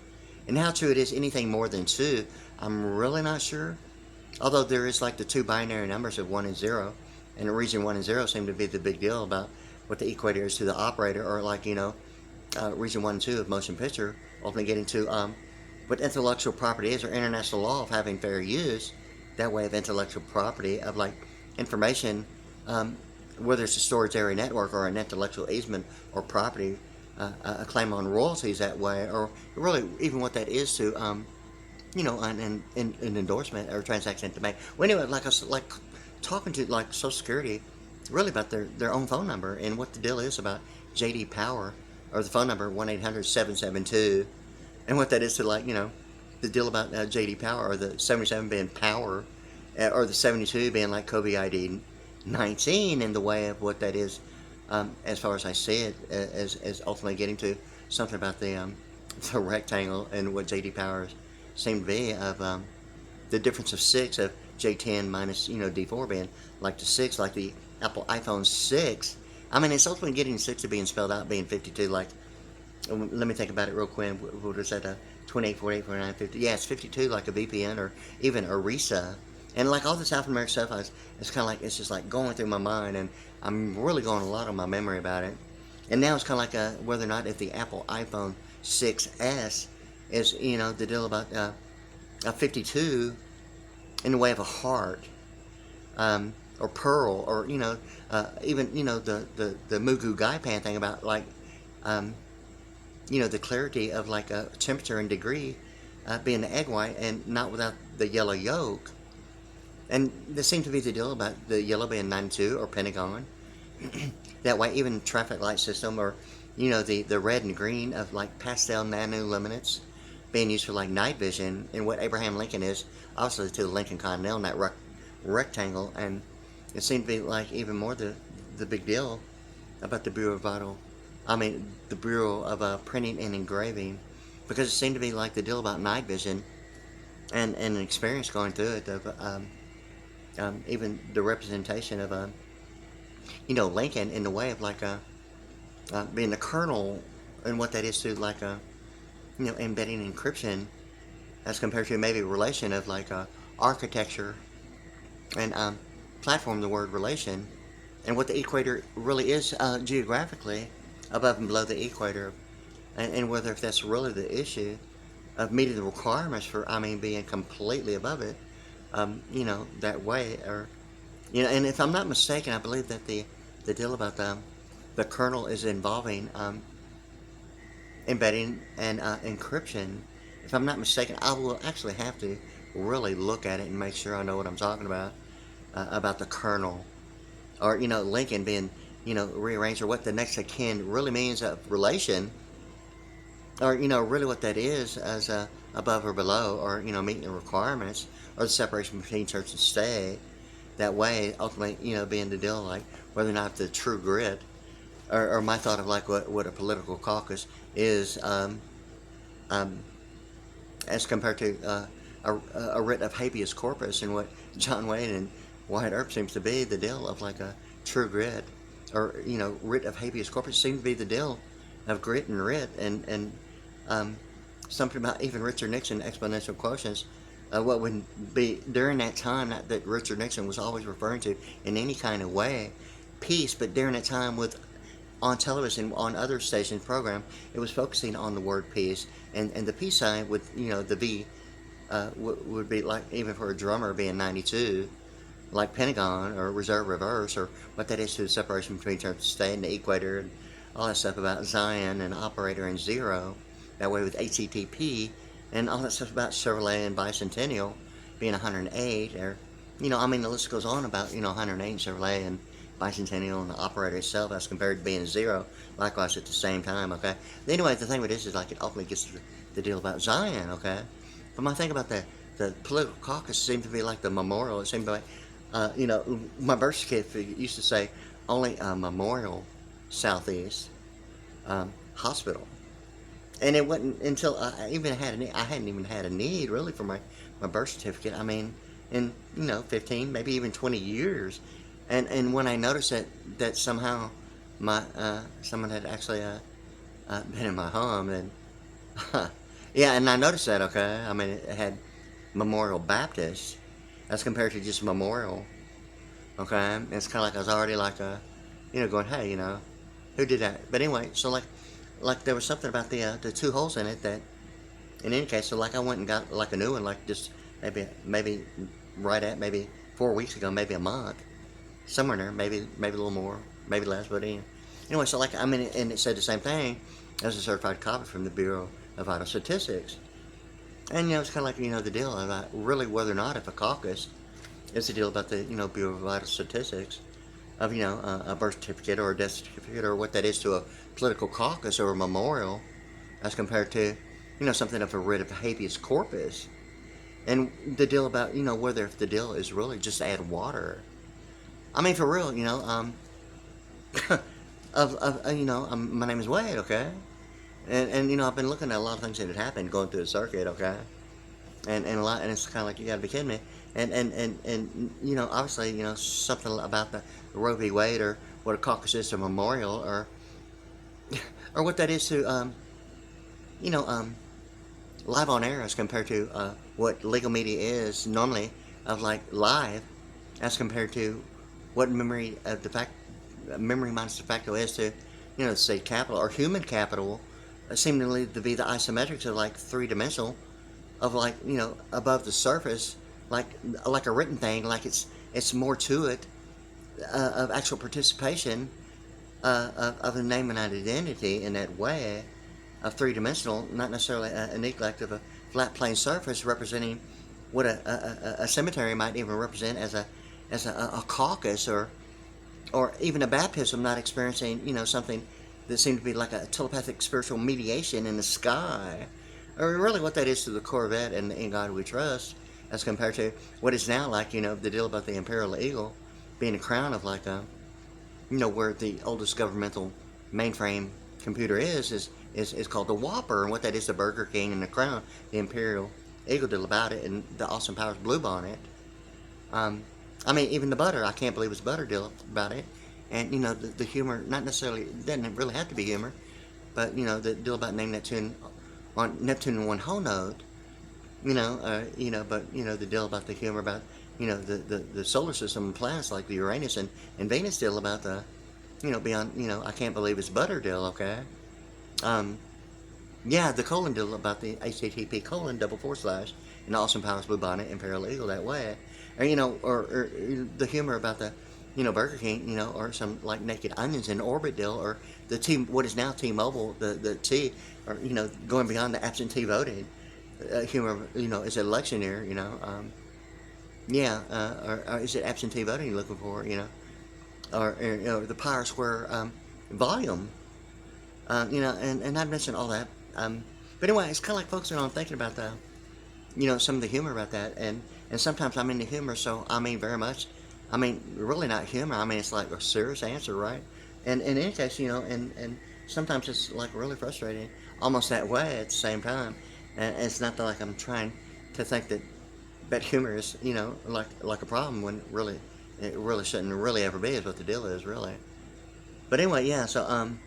and how true it is anything more than two, I'm really not sure. Although there is like the two binary numbers of 1 and 0, and the reason 1 and 0 seem to be the big deal about what the equator is to the operator, or like reason 1 and 2 of motion picture, ultimately getting to what intellectual property is, or international law of having fair use, that way of intellectual property of like information, whether it's a storage area network or an intellectual easement or property, a claim on royalties that way, or really even what that is to an endorsement or transaction to make. Well, anyway, like I was like talking to like Social Security, really about their own phone number and what the deal is about JD Power, or the phone number 1-800-772, and what that is to like the deal about JD Power, or the 77 being power, or the 72 being like Kobe ID 19, in the way of what that is, as far as I see it, as ultimately getting to something about the rectangle and what JD Powers seem to be of the difference of 6 of J10 minus D4 being like the 6, like the Apple iPhone 6. I mean, it's ultimately getting 6 to being spelled out being 52. Like, let me think about it real quick. What is that? 28, 48, 49, 50. Yeah, it's 52, like a VPN or even ERISA. And like all this alphanumeric stuff, it's kind of like, it's just like going through my mind, and I'm really going a lot on my memory about it. And now it's kind of like whether or not if the Apple iPhone 6S is, the deal about a 52 in the way of a heart, or pearl, or even the Mugu Gaipan thing about like the clarity of like a temperature and degree being the egg white and not without the yellow yolk. And this seems to be the deal about the yellow being 92 or pentagon. That way, even traffic light system, or the red and green of like pastel nanoluminance being used for like night vision, and what Abraham Lincoln is obviously to the Lincoln Continental in that rectangle. And it seemed to be like even more the big deal about the the Bureau of Printing and Engraving, because it seemed to be like the deal about night vision and an experience going through it of even the representation of Lincoln in the way of like being the kernel, and what that is to like embedding encryption as compared to maybe relation of like architecture and platform, the word relation, and what the equator really is geographically above and below the equator, and whether if that's really the issue of meeting the requirements for being completely above it, that way, or and if I'm not mistaken, I believe that the deal about the kernel is involving embedding and encryption. If I'm not mistaken, I will actually have to really look at it and make sure I know what I'm talking about the kernel, or Lincoln being rearranged, or what the next of kin really means of relation, or really what that is as above or below, or meeting the requirements, or the separation between church and state. That way, ultimately, being the deal like whether or not the true grit, or my thought of like what a political caucus is, as compared to a writ of habeas corpus, and what John Wayne and Wyatt Earp seems to be the deal of like a true grit, or writ of habeas corpus seems to be the deal of grit and writ, and something about even Richard Nixon exponential quotients. What would be during that time that Richard Nixon was always referring to in any kind of way, peace, but during that time with on television, on other stations program, it was focusing on the word peace, and the peace sign would the V would be like, even for a drummer being 92, like Pentagon or reserve reverse, or what that is to the separation between church and state and the equator, and all that stuff about Zion and operator and zero, that way with HTTP, and all that stuff about Chevrolet and Bicentennial being 108, or the list goes on about 108 Chevrolet and Bicentennial and the operator itself as compared to being zero, likewise at the same time. Okay. Anyway, the thing with this is like it ultimately gets to the deal about Zion. Okay. But my thing about the political caucus seemed to be like the memorial. It seemed to be like my birth certificate used to say only Memorial Southeast Hospital. And it wasn't until I hadn't even had a need really for my birth certificate. In 15, maybe even 20 years, and when I noticed that somehow my someone had actually been in my home, and yeah, and I noticed that. Okay, it had Memorial Baptist as compared to just Memorial. Okay, and it's kind of like I was already like going, hey, who did that? But anyway, so like there was something about the two holes in it that, in any case, so like I went and got like a new one, like just maybe right at maybe 4 weeks ago, maybe a month, somewhere in there, maybe a little more, maybe less, but anyway, so like and it said the same thing as a certified copy from the Bureau of Vital Statistics, and it's kind of like the deal about really whether or not if a caucus is the deal about the Bureau of Vital Statistics of a birth certificate or a death certificate, or what that is to a political caucus or a memorial, as compared to something of a writ of habeas corpus, and the deal about whether if the deal is really just to add water. For real, my name is Wade, okay, and I've been looking at a lot of things that had happened going through the circuit, okay, and a lot, and it's kind of like you got to be kidding me, and obviously something about the Roe v. Wade, or what a caucus is to memorial, or what that is to live on air as compared to what legal media is normally of like live, as compared to what memory minus de facto is to, state capital or human capital, seemingly to be the isometrics of like three-dimensional, of like, above the surface, like a written thing, like it's more to it, of actual participation, of a name and identity in that way, of three-dimensional, not necessarily a neglect of a flat plane surface representing what a cemetery might even represent as a caucus, or even a baptism, not experiencing, something that seemed to be like a telepathic spiritual mediation in the sky. Or really what that is to the Corvette and In God We Trust, as compared to what is now like, the deal about the Imperial Eagle being a crown of like where the oldest governmental mainframe computer is called the Whopper, and what that is, the Burger King and the crown, the Imperial Eagle deal about it, and the Austin Powers Blue Bonnet. I mean, even the butter, I can't believe it's butter deal about it. And, the humor, not necessarily, doesn't really have to be humor, but, the deal about naming Neptune on Neptune in one whole note, but, the deal about the humor about, the solar system and planets like the Uranus and Venus deal about the, beyond, I can't believe it's butter deal, okay? Yeah, the colon deal about the HTTP colon // and Austin Powers Blue Bonnet Imperial Eagle that way. Or, or the humor about the, Burger King, or some like naked onions in orbit deal, or the what is now T-Mobile, the T, or, going beyond the absentee voting, humor, is it election year, yeah, or is it absentee voting you're looking for, or the Power Square volume, and I've mentioned all that, but anyway, it's kind of like focusing on thinking about the, some of the humor about that, and sometimes I'm into humor, so I mean very much, I mean really not humor, I mean it's like a serious answer, right? And in any case, and sometimes it's like really frustrating, almost that way at the same time, and it's not that like I'm trying to think that humor is, like a problem, when really it really shouldn't really ever be, is what the deal is really. But anyway, yeah, so in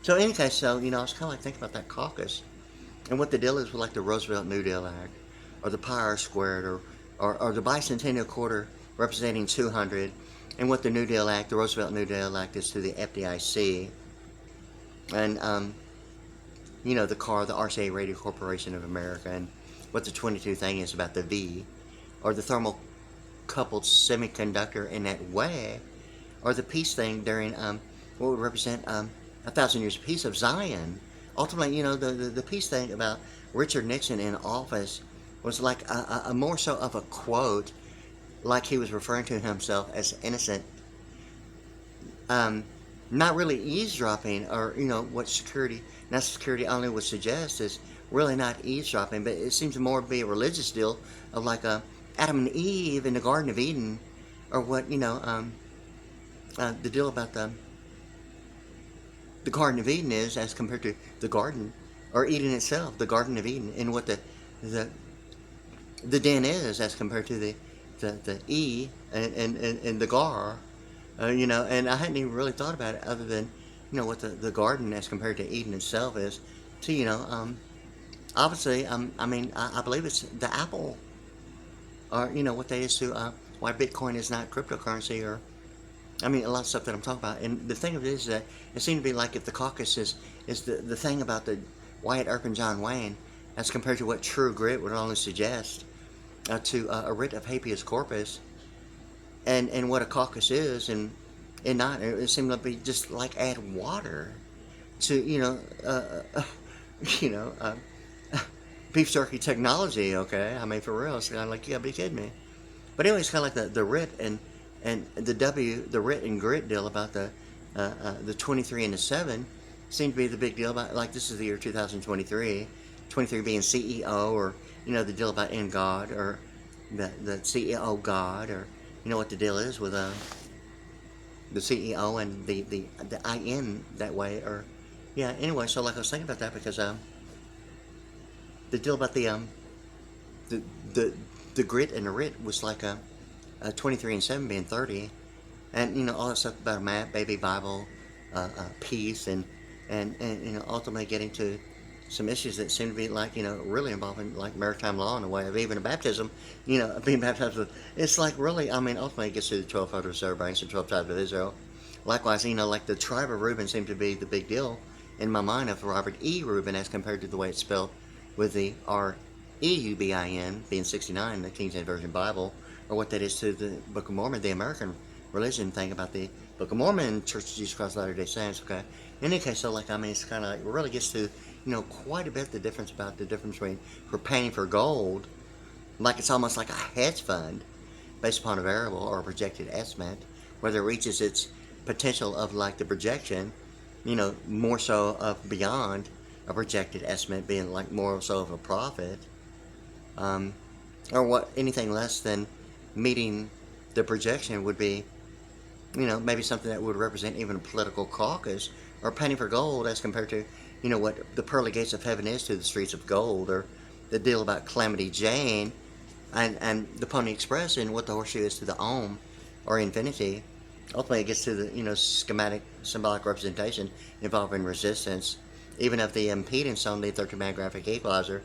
any case, I was kind of like thinking about that caucus, and what the deal is with like the Roosevelt New Deal Act, or the Power Squared, or the bicentennial quarter representing 200, and what the New Deal Act, the Roosevelt New Deal Act, is to the FDIC, and the RCA Radio Corporation of America, and what the 22 thing is about the V, or the thermocoupled semiconductor in that way, or the peace thing during what would represent 1,000 years of peace of Zion. Ultimately, the peace thing about Richard Nixon in office was like a more so of a quote, like he was referring to himself as innocent, not really eavesdropping, or what national security only would suggest is really not eavesdropping, but it seems to more be a religious deal of like Adam and Eve in the Garden of Eden, or what the deal about the Garden of Eden is, as compared to the garden, or Eden itself, the Garden of Eden, and what the den is, as compared to the E and the Gar, and I hadn't even really thought about it, other than what the garden as compared to Eden itself is. So obviously, I mean, I believe it's the apple, or what that is to why Bitcoin is not cryptocurrency, or I mean, a lot of stuff that I'm talking about. And the thing of it is that it seemed to be like if the caucus is the thing about the Wyatt Earp and John Wayne, as compared to what true grit would only suggest, to a writ of habeas corpus, and what a caucus is, and not, it seemed to be just like add water to, you know, uh, beef jerky technology, okay? I mean, for real, it's kind of like, you gotta be kidding me. But anyway, it's kind of like the writ and the writ and grit deal about the 23 and the 7 seem to be the big deal about, like, this is the year 2023, 23 being CEO, or, the deal about in God, or the CEO God, or, what the deal is with the CEO and the IN that way, or, yeah, anyway, so like I was thinking about that, because the deal about the grit and the writ was like a 23 and 7 being 30, and all that stuff about a map, baby, Bible, peace, and ultimately getting to some issues that seem to be like, really involving like maritime law in a way of even a baptism, being baptized with. It's like really, I mean, ultimately it gets to the 12 photos of branch, the 12 tribes of Israel. Likewise, like the tribe of Reuben seemed to be the big deal in my mind of Robert E. Reuben as compared to the way it's spelled with the R-E-U-B-I-N being 69 in the King James Version Bible, or what that is to the Book of Mormon, the American religion thing about the Book of Mormon, Church of Jesus Christ of Latter-day Saints, okay? In any case, so like, I mean, it's kind of like, it really gets to, quite a bit the difference between for paying for gold, like it's almost like a hedge fund based upon a variable or a projected estimate, whether it reaches its potential of like the projection, more so of beyond a projected estimate being like more so of a profit, or what anything less than meeting the projection would be, maybe something that would represent even a political caucus, or penny for gold as compared to, what the pearly gates of heaven is to the streets of gold, or the deal about Calamity Jane and the Pony Express and what the horseshoe is to the ohm or infinity. Ultimately, it gets to the, schematic, symbolic representation involving resistance, even of the impedance on the 13-band graphic equalizer,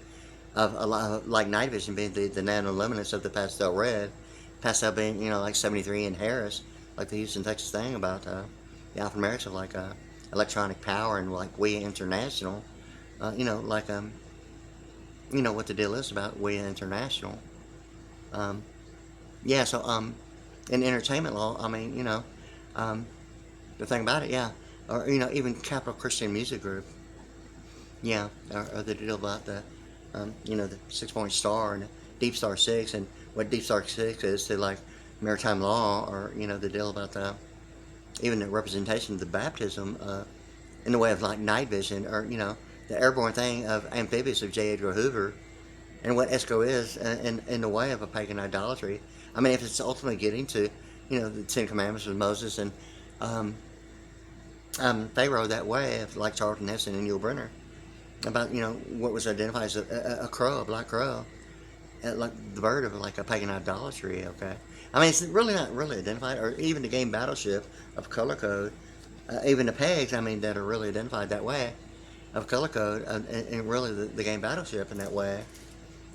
of a lot like night vision being the nanoluminance of the pastel red, pastel being, like 73 in Harris, like the Houston, Texas thing about the alphanumerics of like electronic power and like we international, like what the deal is about we international. Yeah, so in entertainment law, I mean, the thing about it, yeah, or even Capital Christian Music Group, yeah, or the deal about the the 6-point star and Deep Star 6 and what Deep Star 6 is to like maritime law, or the deal about the even the representation of the baptism in the way of like night vision, or the airborne thing of amphibious of J. Edgar Hoover, and what ESCO is in the way of a pagan idolatry. I mean, if it's ultimately getting to the Ten Commandments with Moses and Pharaoh that way, of like Charlton Heston and Yul Brynner, about what was identified as a crow, a black crow, like the bird of like a pagan idolatry. Okay, I mean it's really not really identified, or even the game Battleship of color code, even the pegs. I mean that are really identified that way, of color code, and really the game Battleship in that way.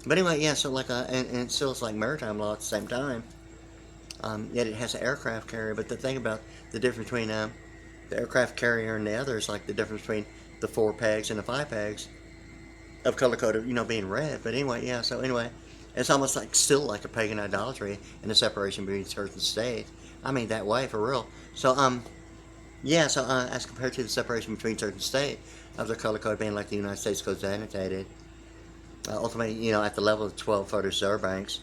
But anyway, yeah. So like and still it's like maritime law at the same time. Yet it has an aircraft carrier. But the thing about the difference between the aircraft carrier and the other is like the difference between the 4 pegs and the 5 pegs of color code of being red. But anyway, yeah. So anyway, it's almost like still like a pagan idolatry and the separation between church and state. I mean that way for real. So yeah. So as compared to the separation between church and state of the color code being like the United States Code's annotated, ultimately at the level of 12 photo server banks.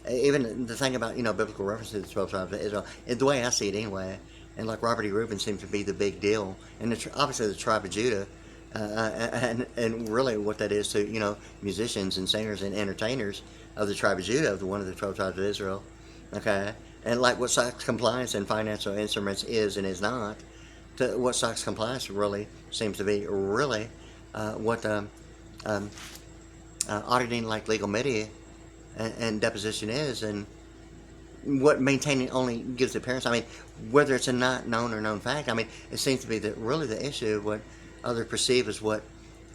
Even the thing about biblical references to the 12 tribes of Israel, the way I see it anyway, and like Robert E. Reuben seems to be the big deal, and obviously the tribe of Judah. And really what that is to musicians and singers and entertainers of the tribe of Judah, of one of the 12 tribes of Israel, okay, and like what SOX compliance and financial instruments is and is not, to what SOX compliance really seems to be really what auditing like legal media and deposition is, and what maintaining only gives the appearance. I mean, whether it's a not known or known fact, I mean, it seems to be that really the issue of what others perceive as what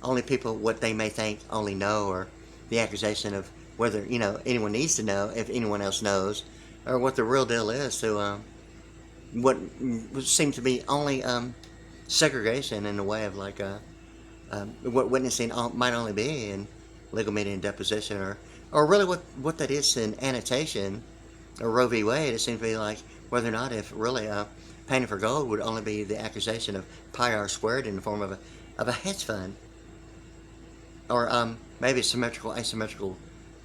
only people, what they may think only know, or the accusation of whether anyone needs to know if anyone else knows, or what the real deal is to what seems to be only segregation in the way of like what witnessing might only be in legal media and deposition, or really what that is in annotation, or Roe v. Wade. It seems to be like whether or not if really painting for gold would only be the accusation of pi r squared in the form of a hedge fund, or maybe a symmetrical asymmetrical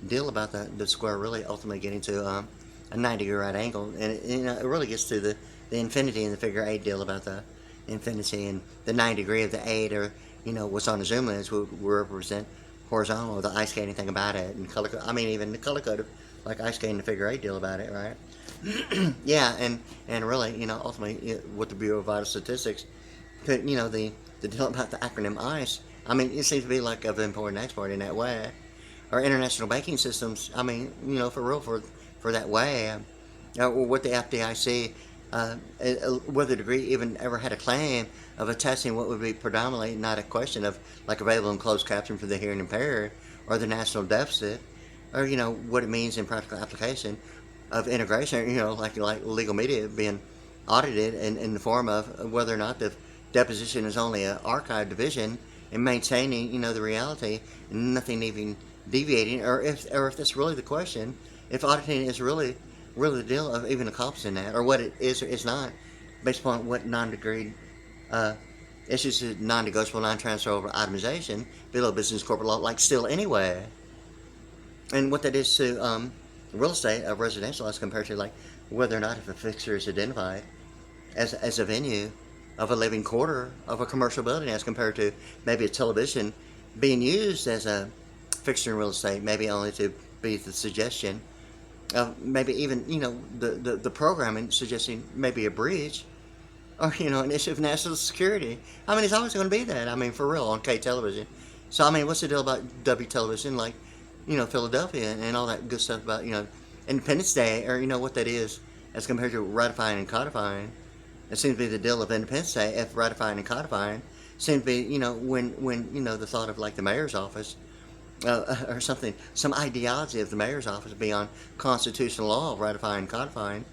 deal about the square really ultimately getting to a 90-degree right angle, and it really gets to the infinity and the figure 8 deal about the infinity, and the 90 degree of the 8, or what's on the zoom lens would represent horizontal, or the ice skating thing about it, and color. I mean, even the color code of like ice skating, the figure 8 deal about it, right? Yeah, and really, ultimately, with the Bureau of Vital Statistics, the deal about the acronym ICE. I mean, it seems to be like of import and export in that way, or international banking systems. I mean, for real, for that way, what the FDIC whether the degree even ever had a claim of attesting what would be predominantly not a question of like available in closed caption for the hearing impaired or the national deficit, or what it means in practical application of integration. Like legal media being audited in the form of whether or not the deposition is only an archive division and maintaining the reality and nothing even deviating, or if that's really the question, if auditing is really the deal of even accomplishing that, or what it is or is not, based upon what non-degree issues is non-negotiable, non-transferable itemization, below business corporate law, like still anyway, and what that is to real estate of residential as compared to like whether or not if a fixture is identified as a venue of a living quarter of a commercial building as compared to maybe a television being used as a fixture in real estate, maybe only to be the suggestion of maybe even the programming suggesting maybe a breach or an issue of national security. I mean, it's always going to be that. I mean, for real, on K television. So I mean, what's the deal about W television, like Philadelphia and all that good stuff about Independence Day, or what that is as compared to ratifying and codifying. It seems to be the deal of Independence Day, if ratifying and codifying seems to be when the thought of like the mayor's office or something, some ideology of the mayor's office beyond constitutional law of ratifying and codifying.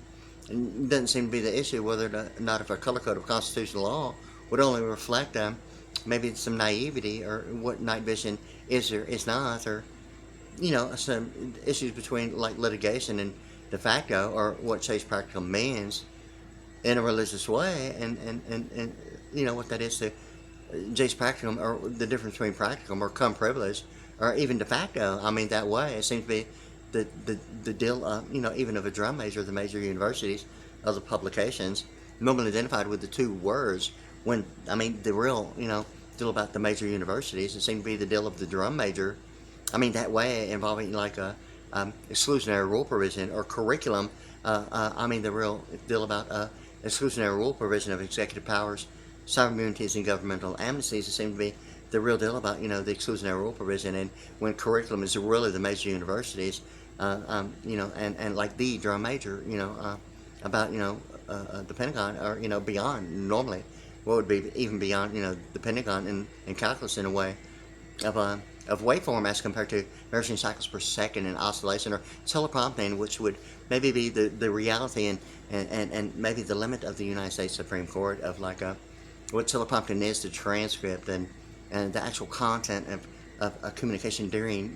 It doesn't seem to be the issue whether or not if a color code of constitutional law would only reflect maybe some naivety or what night vision is or is not, or some issues between like litigation and de facto, or what chase practical means in a religious way, and what that is to chase practicum, or the difference between practicum or cum privilege, or even de facto. I mean, that way it seems to be the deal of even of a drum major, the major universities, of the publications normally identified with the two words. When I mean the real deal about the major universities, it seemed to be the deal of the drum major. I mean, that way involving like a exclusionary rule provision or curriculum. I mean, the real deal about exclusionary rule provision of executive powers, sovereign immunities, and governmental amnesties. It seemed to be the real deal about the exclusionary rule provision, and when curriculum is really the major universities, and like the drum major, about the Pentagon, or beyond normally, what would be even beyond the Pentagon in calculus in a way of waveform as compared to measuring cycles per second and oscillation, or teleprompting, which would maybe be the reality and maybe the limit of the United States Supreme Court of like what teleprompting is, the transcript and the actual content of a communication during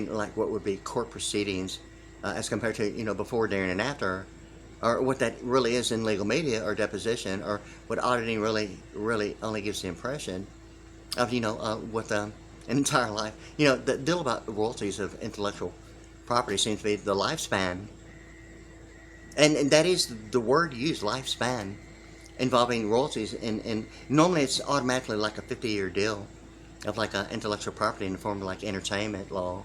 like what would be court proceedings as compared to before, during, and after, or what that really is in legal media or deposition, or what auditing really only gives the impression of what an entire life. The deal about royalties of intellectual property seems to be the lifespan, and that is the word used, lifespan, involving royalties, and normally it's automatically like a 50-year deal of like intellectual property in the form of like entertainment law,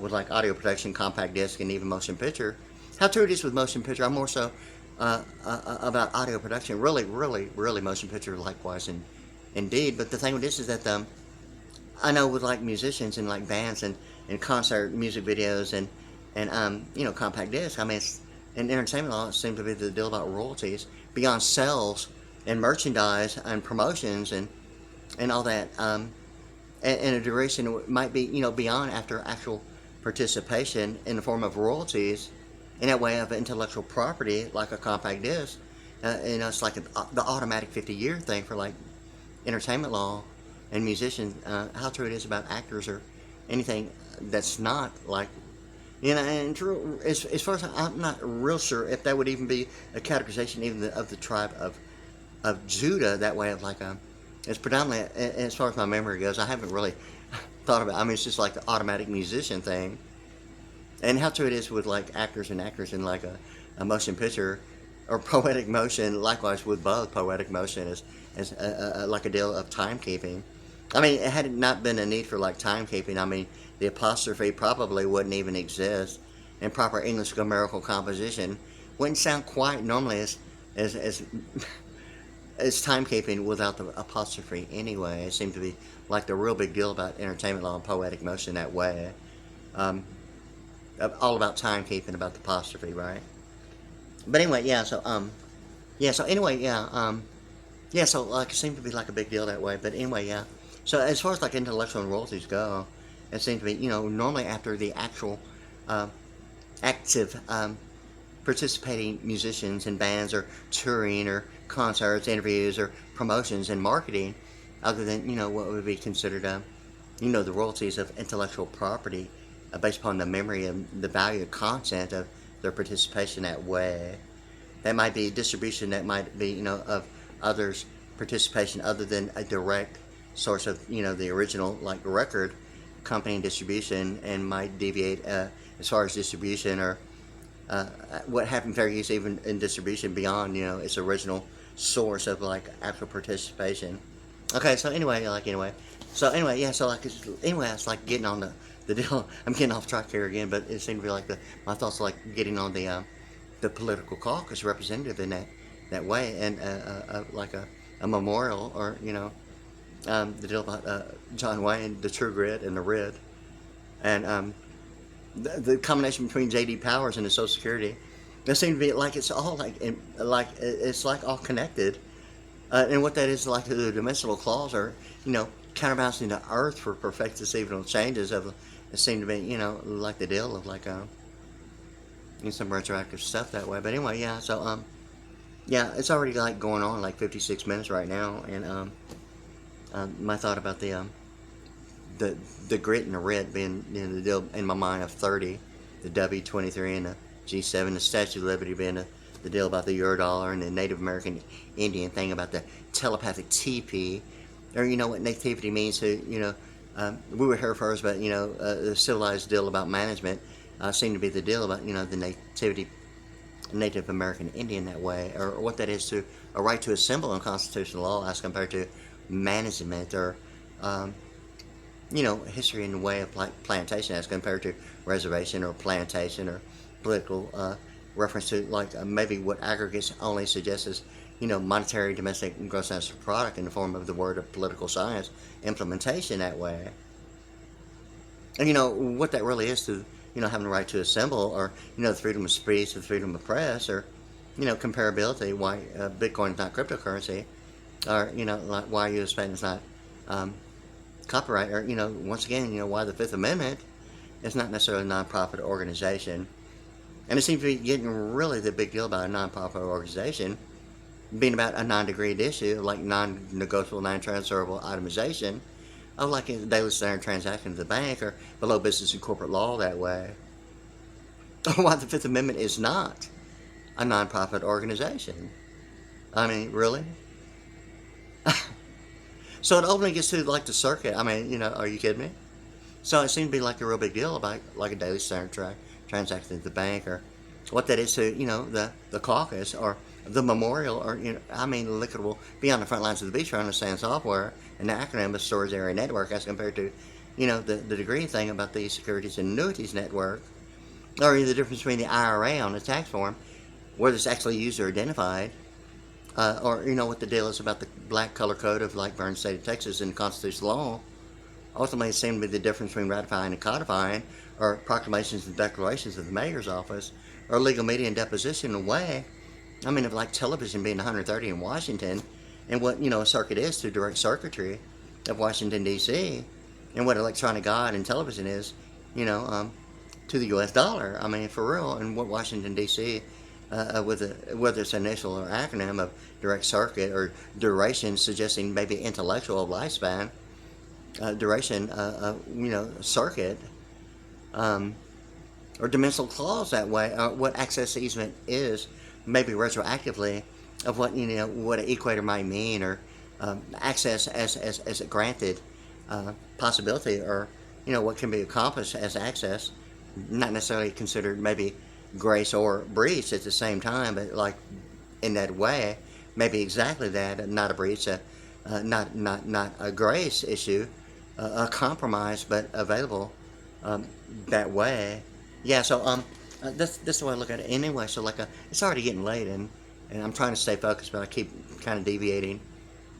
with like audio production, compact disc, and even motion picture. How true it is with motion picture, I'm more so about audio production, really motion picture likewise, and indeed. But the thing with this is that I know with like musicians and like bands and concert music videos and compact disc, I mean, in entertainment law, it seems to be the deal about royalties beyond sales and merchandise and promotions and all that, and a duration might be beyond after actual participation in the form of royalties in that way of intellectual property, like a compact disc. It's like the automatic 50-year thing for like entertainment law and musicians. How true it is about actors or anything that's not like and true, as far as I'm not real sure if that would even be a categorization even of the tribe of Judah, that way of like it's predominantly, as far as my memory goes, I haven't really thought about it. I mean, it's just like the automatic musician thing. And how true it is with like actors and like a motion picture or poetic motion, likewise with both poetic motion as like a deal of timekeeping. I mean, had it not been a need for like timekeeping, I mean, the apostrophe probably wouldn't even exist, and proper English grammatical composition wouldn't sound quite normally as timekeeping without the apostrophe anyway. It seemed to be like the real big deal about entertainment law and poetic motion that way. All about timekeeping, about the apostrophe, right? But anyway, yeah. So yeah. So anyway, yeah. Yeah. So like it seemed to be like a big deal that way. But anyway, yeah. So as far as like intellectual royalties go, it seems to be normally after the actual uh, active participating musicians and bands or touring or concerts, interviews or promotions and marketing, other than what would be considered the royalties of intellectual property based upon the memory and the value and content of their participation that way. That might be distribution, that might be of others' participation other than a direct source of the original like record company distribution, and might deviate as far as distribution or what happened fair use even in distribution beyond its original source of like actual participation. Okay, so anyway, yeah, so like anyway, it's like getting on the deal. I'm getting off track here again, but it seemed to be like my thoughts are like getting on the political caucus representative in that way, and like a memorial, or the deal about John Wayne, the True Grit and the Red, and the combination between J.D. Powers and the Social Security. It seemed to be like it's all like it's like all connected, and what that is like the dimensional clause are counterbalancing the Earth for perfect seasonal changes of it seemed to be like the deal of like some retroactive stuff that way. But anyway, yeah. So yeah, it's already like going on like 56 minutes right now, and my thought about the grit and the red being the deal in my mind of 30, the W23 and the G7, the Statue of Liberty being the deal about the Eurodollar, and the Native American Indian thing about the telepathic TP, or what nativity means to we were here first, but the civilized deal about management seemed to be the deal about the nativity Native American Indian that way, or what that is to a right to assemble in constitutional law as compared to management, or history in the way of plantation as compared to reservation or plantation, or political reference to like maybe what aggregates only suggests is monetary domestic gross national product in the form of the word of political science implementation that way. And what that really is to having the right to assemble, or the freedom of speech, the freedom of press, or comparability, why Bitcoin is not cryptocurrency, or like why U.S. patent is not copyright, or once again why the Fifth Amendment is not necessarily a nonprofit organization. And it seems to be getting really the big deal about a nonprofit organization being about a non-degreed issue, like non-negotiable, non-transferable itemization of like a daily standard transaction to the bank, or below business and corporate law that way. Or why the Fifth Amendment is not a nonprofit organization. I mean, really? So it only gets to like the circuit. I mean, are you kidding me? So it seemed to be like a real big deal about like a daily standard transaction at the bank, or what that is to the caucus, or the memorial, or liquidable beyond the front lines of the beach, or understand software and the acronym of storage area network as compared to the degree thing about the securities and annuities network, or the difference between the IRA on the tax form, whether it's actually used or identified, or what the deal is about the black color code of like Burns State of Texas and constitutional law. Ultimately, it seemed to be the difference between ratifying and codifying, or proclamations and declarations of the mayor's office, or legal media and deposition in a way. I mean, of like television being 130 in Washington, and what a circuit is to direct circuitry of Washington D.C., and what electronic guide and television is, to the U.S. dollar. I mean, for real, and what Washington D.C. Whether it's initial or acronym of direct circuit, or duration suggesting maybe intellectual lifespan, duration, circuit, or dimensional clause that way, what access easement is, maybe retroactively, of what what an equator might mean, or access as a granted possibility, or what can be accomplished as access, not necessarily considered maybe grace or breach at the same time, but like in that way, maybe exactly that, not a breach, not a grace issue, a compromise, but available that way. Yeah, so that's the way I look at it. Anyway, so like it's already getting late, and I'm trying to stay focused, but I keep kind of deviating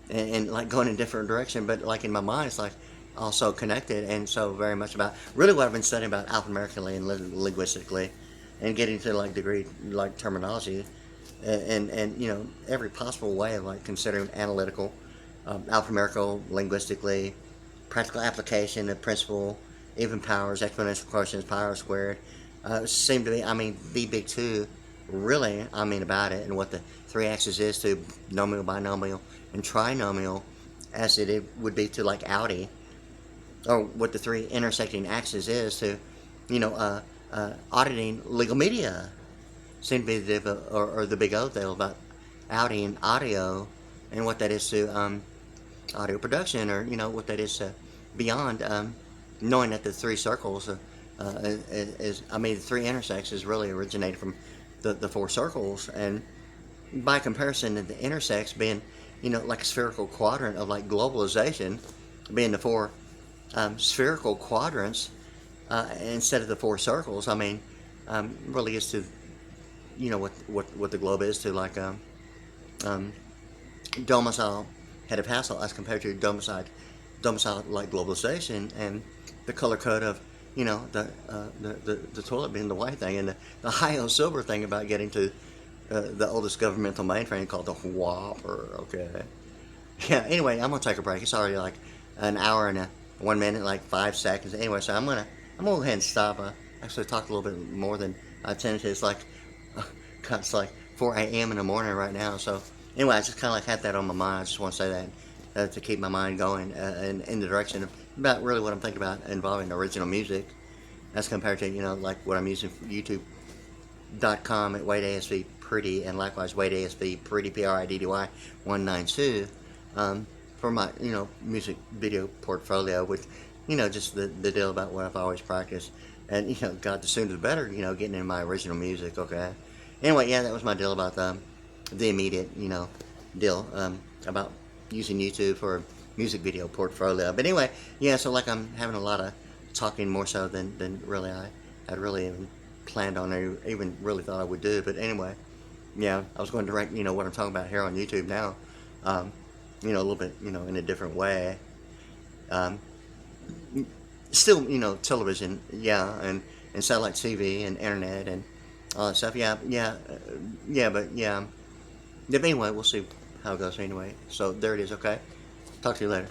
and like going in a different direction. But like in my mind, it's like also connected, and so very much about really what I've been studying about alphanumerically and linguistically, and getting to like degree like terminology and every possible way of like considering analytical, alphanumerical, linguistically, practical application of principle, even powers, exponential quotients, power squared, seem to be, I mean, the big two, really, I mean, about it, and what the three axes is to nomial, binomial, and trinomial, as it would be to like Audi, or what the three intersecting axes is to, auditing legal media. Seem to be or the big O deal about Audi and audio, and what that is to audio production, or what that is beyond knowing that the three circles is, I mean, the three intersections really originated from the four circles, and by comparison, the intersects being like a spherical quadrant of like globalization, being the four spherical quadrants instead of the four circles. I mean, really is to what the globe is to like domicile head of household as compared to domicile like globalization, and the color code of the toilet being the white thing, and the high o silver thing about getting to the oldest governmental mainframe called the Whopper. Okay. Yeah. Anyway, I'm gonna take a break. It's already like an hour and 1 minute, like 5 seconds. Anyway, so I'm gonna go ahead and stop. Actually, talk a little bit more than I intended to. It's like it's like 4 a.m. in the morning right now. So anyway, I just kind of like had that on my mind. I just want to say that to keep my mind going in the direction of about really what I'm thinking about involving original music, as compared to like what I'm using for YouTube.com at WadeASV Pretty, and likewise WadeASV Pretty PRIDDY 192 for my music video portfolio, with just the deal about what I've always practiced, and God, the sooner the better, getting in my original music. Okay. Anyway, yeah, that was my deal about the immediate deal about using YouTube for a music video portfolio. But anyway, yeah, so like I'm having a lot of talking, more so than really I'd really even planned on, or even really thought I would do. But anyway, yeah, I was going to direct what I'm talking about here on YouTube now, a little bit in a different way. Still television, yeah, and satellite TV and internet and all that stuff. Yeah, but yeah. Anyway, we'll see how it goes anyway. So there it is. Okay, talk to you later.